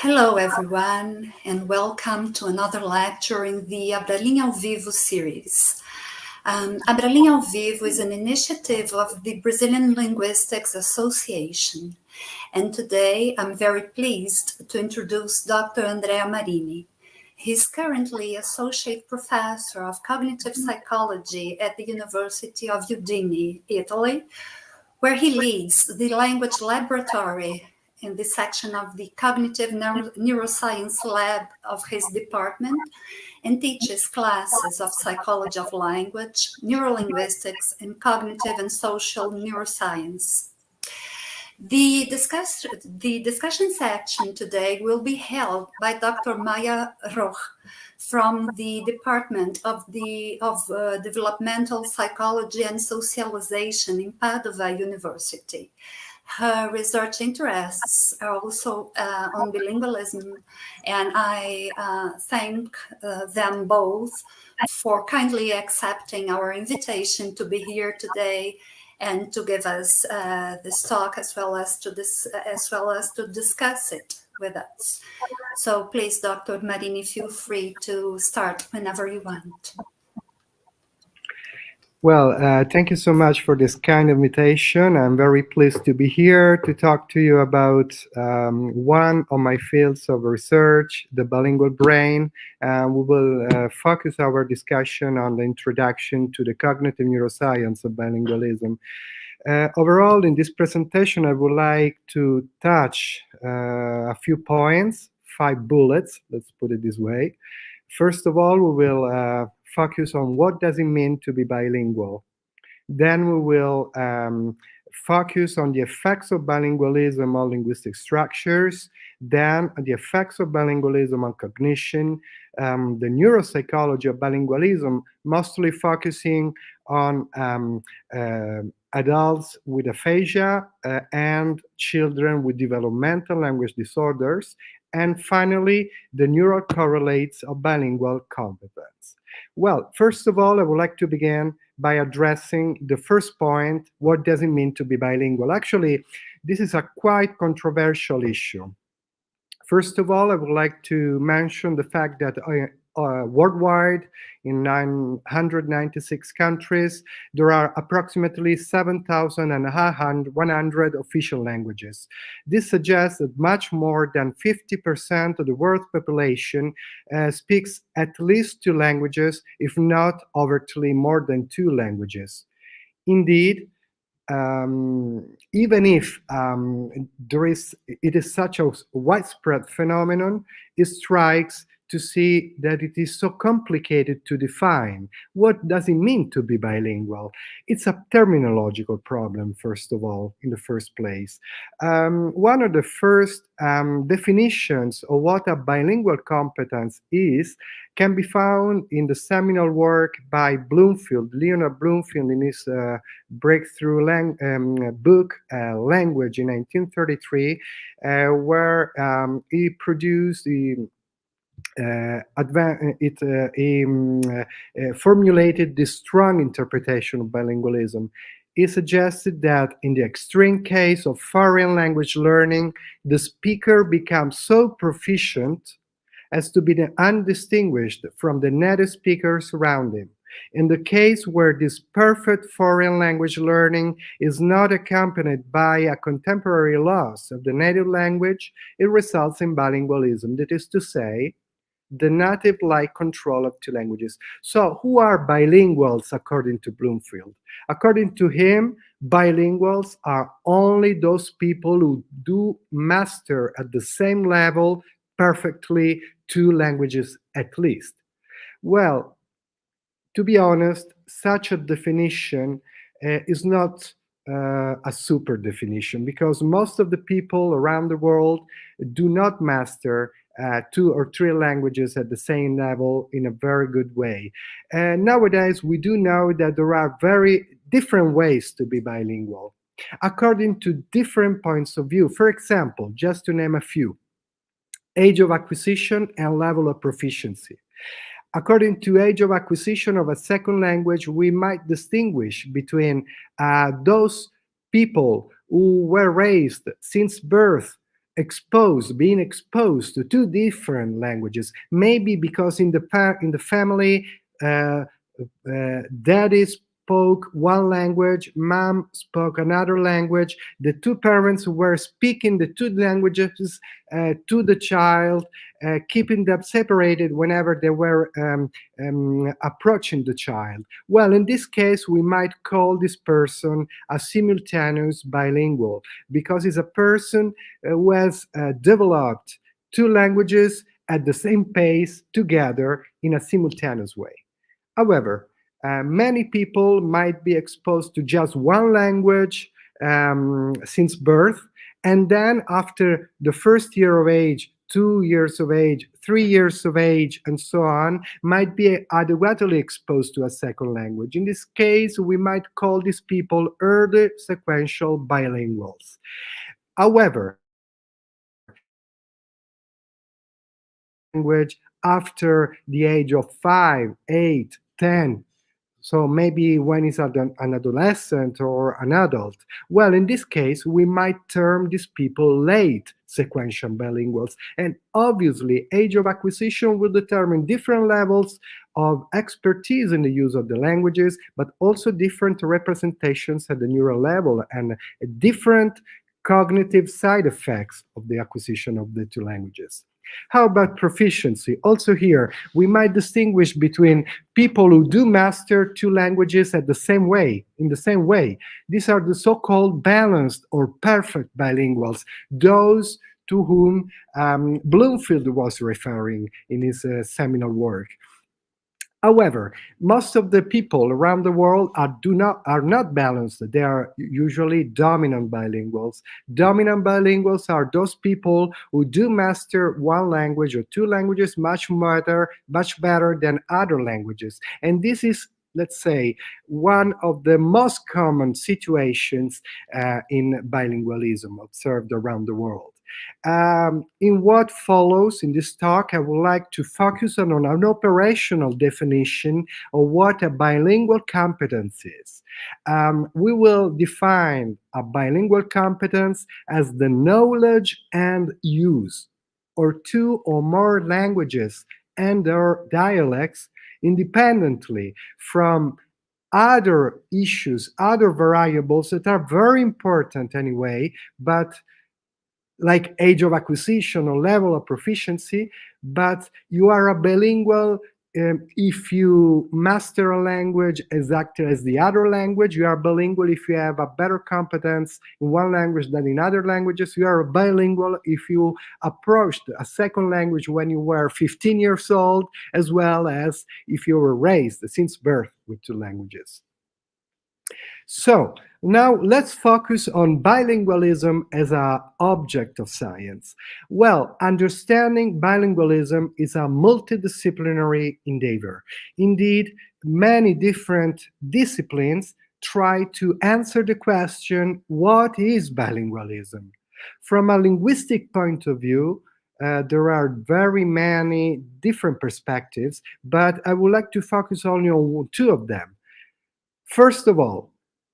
Hello, everyone, and welcome to another lecture in the Abralinha ao Vivo series. Abralinha ao Vivo is an initiative of the Brazilian Linguistics Association, and today I'm very pleased to introduce Dr. Andrea Marini. He's currently Associate Professor of Cognitive Psychology at the University of Udine, Italy, where he leads the language laboratory in the section of the cognitive neuroscience lab of his department and teaches classes of psychology of language, neurolinguistics, and cognitive and social neuroscience. The discussion section today will be held by Dr. Maja Roch from the Department of Developmental Psychology and Socialization in Padova University. Her research interests are also on bilingualism, and I thank them both for kindly accepting our invitation to be here today and to give us this talk as well as to discuss it with us. So please, Dr. Marini, feel free to start whenever you want. Well, thank you so much for this kind invitation. I'm very pleased to be here to talk to you about one of my fields of research, the bilingual brain. We will focus our discussion on the introduction to the cognitive neuroscience of bilingualism. Overall, in this presentation, I would like to touch a few points, 5 bullets, let's put it this way. First of all, we will focus on what does it mean to be bilingual. Then we will focus on the effects of bilingualism on linguistic structures, then the effects of bilingualism on cognition, the neuropsychology of bilingualism, mostly focusing on adults with aphasia and children with developmental language disorders, and finally, the neural correlates of bilingual competence. Well, first of all, I would like to begin by addressing the first point, what does it mean to be bilingual? Actually, this is a quite controversial issue. First of all, I would like to mention the fact that worldwide, in 996 countries, there are approximately 7,100 official languages. This suggests that much more than 50% of the world population speaks at least 2 languages, if not overtly more than 2 languages. Indeed, even if it is such a widespread phenomenon, it strikes to see that it is so complicated to define. What does it mean to be bilingual? It's a terminological problem, first of all, in the first place. One of the first definitions of what a bilingual competence is can be found in the seminal work by Leonard Bloomfield, in his breakthrough book, Language, in 1933, where he produced formulated this strong interpretation of bilingualism. He suggested that in the extreme case of foreign language learning, the speaker becomes so proficient as to be undistinguished from the native speakers around him. In the case where this perfect foreign language learning is not accompanied by a contemporary loss of the native language, it results in bilingualism, that is to say, the native-like control of 2 languages. So who are bilinguals according to Bloomfield? According to him, bilinguals are only those people who do master at the same level perfectly 2 languages at least. Well, to be honest, such a definition is not a super definition, because most of the people around the world do not master 2 or 3 languages at the same level in a very good way. And nowadays, we do know that there are very different ways to be bilingual, according to different points of view. For example, just to name a few, age of acquisition and level of proficiency. According to age of acquisition of a second language, we might distinguish between those people who were raised since birth being exposed to two different languages, maybe because in the family, uh, daddy spoke one language, mom spoke another language. The two parents were speaking the two languages to the child, keeping them separated whenever they were approaching the child. Well, in this case, we might call this person a simultaneous bilingual, because it's a person who has developed two languages at the same pace together in a simultaneous way. However, many people might be exposed to just one language since birth, and then after the first year of age, 2 years of age, 3 years of age, and so on, might be adequately exposed to a second language. In this case, we might call these people early sequential bilinguals. However, language after the age of 5, 8, 10, so maybe when he's an adolescent or an adult. Well, in this case, we might term these people late sequential bilinguals. And obviously, age of acquisition will determine different levels of expertise in the use of the languages, but also different representations at the neural level and different cognitive side effects of the acquisition of the two languages. How about proficiency? Also here, we might distinguish between people who do master two languages in the same way. These are the so-called balanced or perfect bilinguals, those to whom Bloomfield was referring in his seminal work. However, most of the people around the world are not balanced. They are usually dominant bilinguals. Dominant bilinguals are those people who do master one language or two languages much better than other languages. And this is, let's say, one of the most common situations in bilingualism observed around the world. In what follows in this talk, I would like to focus on an operational definition of what a bilingual competence is. We will define a bilingual competence as the knowledge and use or two or more languages and their dialects independently from other issues, other variables that are very important anyway, but like age of acquisition or level of proficiency, but you are a bilingual if you master a language exactly as the other language. You are bilingual if you have a better competence in one language than in other languages. You are bilingual if you approached a second language when you were 15 years old, as well as if you were raised since birth with two languages. So now let's focus on bilingualism as an object of science. Well, understanding bilingualism is a multidisciplinary endeavor. Indeed, many different disciplines try to answer the question, what is bilingualism? From a linguistic point of view, there are very many different perspectives, but I would like to focus only on two of them. First of all,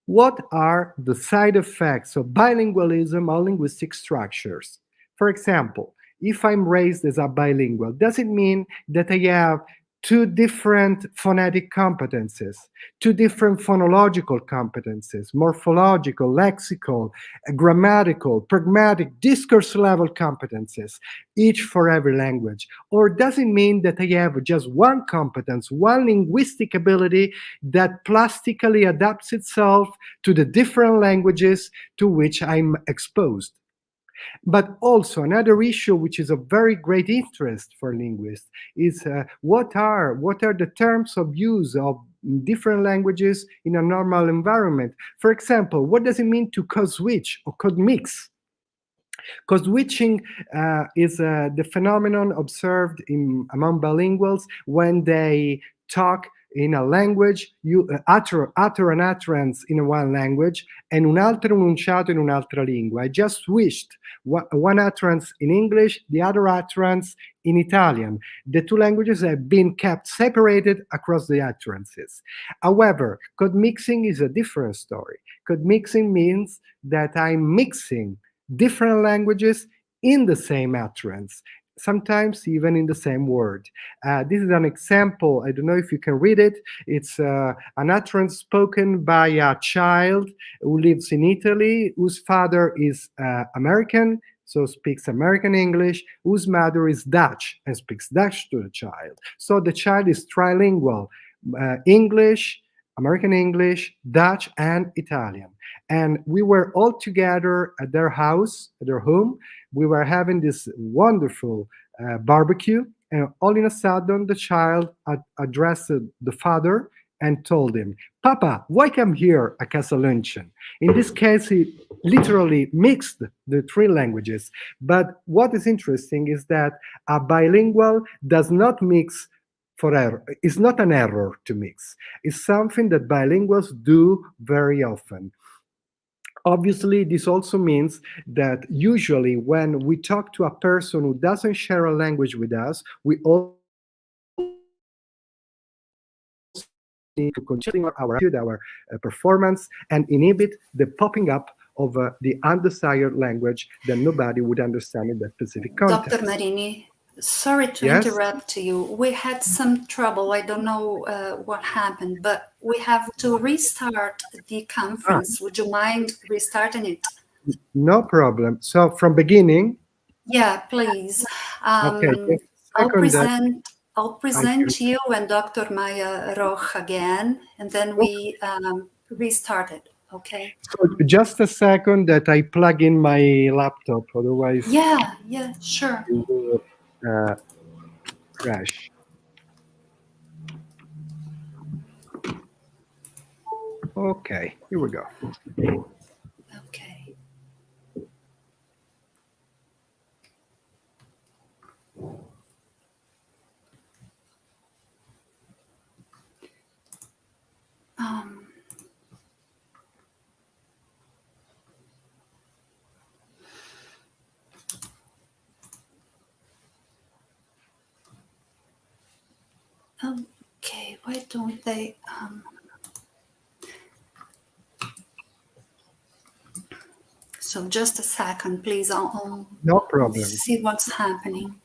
what are the side effects of bilingualism on linguistic structures? For example, if I'm raised as a bilingual, does it mean that I have two different phonetic competences, two different phonological competences, morphological, lexical, grammatical, pragmatic, discourse level competences, each for every language? Or does it mean that I have just one competence, one linguistic ability that plastically adapts itself to the different languages to which I'm exposed? But also another issue which is of very great interest for linguists is what are the terms of use of different languages in a normal environment. For example, what does it mean to code switch or code mix? Code switching is the phenomenon observed among bilinguals when they talk in a language, you utter an utterance in one language and un altro enunciato in un'altra lingua. I just switched one utterance in English, the other utterance in Italian. The two languages have been kept separated across the utterances. However, code mixing is a different story. Code mixing means that I'm mixing different languages in the same utterance, sometimes even in the same word. This is an example. I don't know if you can read it. It's an utterance spoken by a child who lives in Italy, whose father is American, so speaks American English, whose mother is Dutch and speaks Dutch to the child. So the child is trilingual, English, American English, Dutch, and Italian. And we were all together at their house, at their home. We were having this wonderful barbecue, and all in a sudden, the child addressed the father and told him, "Papa, why come here a casa luncheon?" In this case, he literally mixed the three languages. But what is interesting is that a bilingual does not mix for error. It's not an error to mix. It's something that bilinguals do very often. Obviously, this also means that usually when we talk to a person who doesn't share a language with us, we also need to continue our attitude, our performance, and inhibit the popping up of the undesired language that nobody would understand in that specific context. Dr. Marini, sorry to Yes? interrupt you. We had some trouble. I don't know what happened, but we have to restart the conference. Would you mind restarting it? No problem. So from beginning, Yeah, please. okay, just a I'll second that present you and Dr. Maja Roch again, and then we restart it. Okay? So just a second that I plug in my laptop, otherwise Yeah, sure. it will crash. Okay, here we go. Okay. Okay, why don't they so just a second, please. I'll No problem. see what's happening.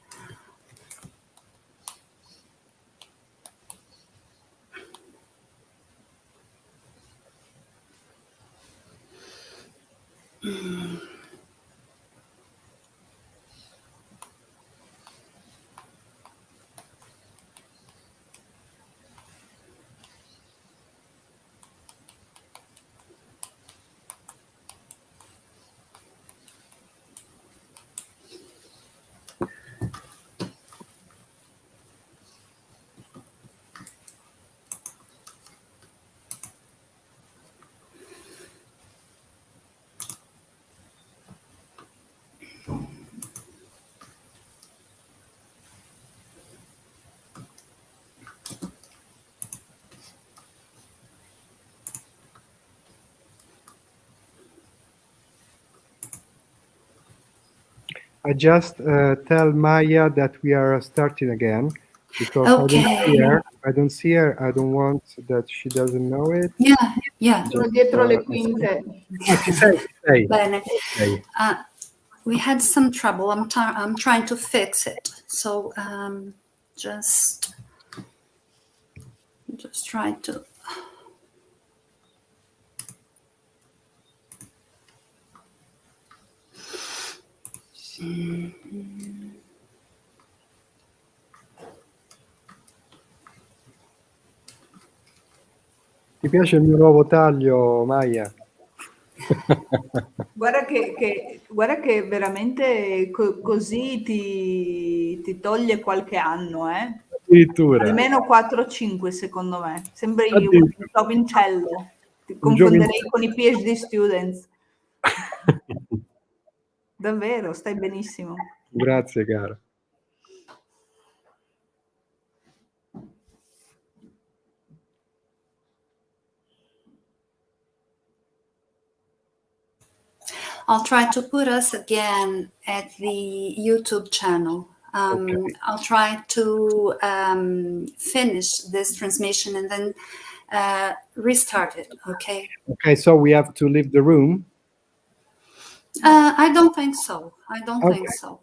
I just tell Maya that we are starting again because Okay. I don't see her. I don't want that she doesn't know it. Yeah. Sono dietro le quinte. Say. Bene. Okay. We had some trouble. I'm trying to fix it. So just try to. Ti piace il mio nuovo taglio, Maya? Guarda che veramente così ti toglie qualche anno, eh? Addirittura. Almeno 4-5 secondo me. Sembri un Addirittura. giovincello. Ti Un confonderei giovincello. con i PhD students. Davvero, stai benissimo. Grazie, cara. I'll try to put us again at the YouTube channel. Okay. I'll try to finish this transmission and then restart it. Okay. Okay, so we have to leave the room. I don't think so. I don't think Okay. so.